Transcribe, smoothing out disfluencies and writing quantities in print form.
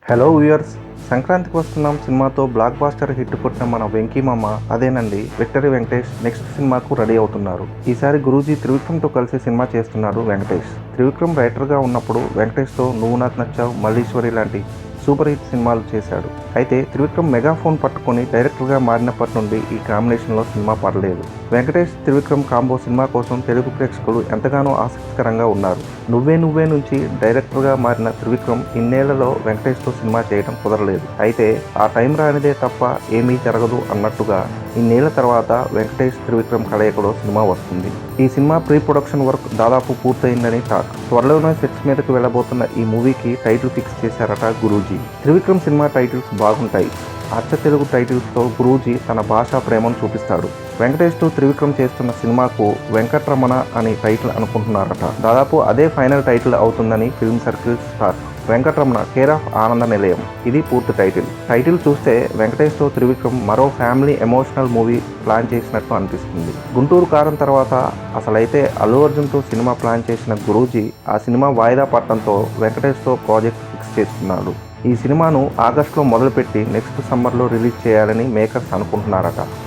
Hello viewers, సంక్రాంతికి వస్తున్నాం సినిమాతో బ్లాక్ బాస్టర్ హిట్ కొట్టిన మన వెంకీ మామ అదేనండి విక్టరీ వెంకటేష్ నెక్స్ట్ సినిమాకు రెడీ అవుతున్నారు. ఈసారి గురూజీ త్రివిక్రమ్తో కలిసి సినిమా చేస్తున్నాడు వెంకటేష్. త్రివిక్రమ్ రైటర్గా ఉన్నప్పుడు వెంకటేష్తో నువ్వు నాకు నచ్చావు, మల్లీశ్వరి లాంటి సూపర్ హిట్ సినిమాలు చేశాడు. అయితే త్రివిక్రమ్ మెగాఫోన్ పట్టుకొని డైరెక్టర్గా మారినప్పటి నుండి ఈ కాంబినేషన్లో సినిమా పడలేదు. వెంకటేష్ త్రివిక్రమ్ కాంబో సినిమా కోసం తెలుగు ప్రేక్షకులు ఎంతగానో ఆసక్తికరంగా ఉన్నారు. నువ్వే నువ్వే నుంచి డైరెక్టర్గా మారిన త్రివిక్రమ్ ఇన్నేళ్లలో వెంకటేష్తో సినిమా చేయడం కుదరలేదు. అయితే ఆ టైం రానిదే తప్ప ఏమీ జరగదు అన్నట్టుగా ఇన్నేళ్ల తర్వాత వెంకటేష్ త్రివిక్రమ్ కలయికలో సినిమా వస్తుంది. ఈ సినిమా ప్రీ ప్రొడక్షన్ వర్క్ దాదాపు పూర్తయిందని టాక్. త్వరలోనే సెట్స్ మీదకు వెళ్లబోతున్న ఈ మూవీకి టైటిల్ ఫిక్స్ చేశారట గురూజీ. త్రివిక్రమ్ సినిమా టైటిల్స్ బాగుంటాయి. అచ్చ తెలుగు టైటిల్స్తో గురూజీ తన భాషా ప్రేమను చూపిస్తాడు. వెంకటేష్తో త్రివిక్రమ్ చేస్తున్న సినిమాకు వెంకట్రమణ అని టైటిల్ అనుకుంటున్నారట. దాదాపు అదే ఫైనల్ టైటిల్ అవుతుందని film circles talk. Venkatramana care of Ananda Nilayam ఇది పూర్తి టైటిల్ చూస్తే వెంకటేష్తో త్రివిక్రమ్ మరో ఫ్యామిలీ ఎమోషనల్ మూవీ ప్లాన్ చేసినట్టు అనిపిస్తుంది. గుంటూరు కారం తర్వాత అసలైతే అల్లు అర్జున్తో సినిమా ప్లాన్ చేసిన గురూజీ ఆ సినిమా వాయిదా పడటంతో వెంకటేష్తో ప్రాజెక్ట్ ఫిక్స్ చేసుకున్నాడు. ఈ సినిమాను ఆగస్టులో మొదలుపెట్టి నెక్స్ట్ సమ్మర్లో రిలీజ్ చేయాలని మేకర్స్ అనుకుంటున్నారట.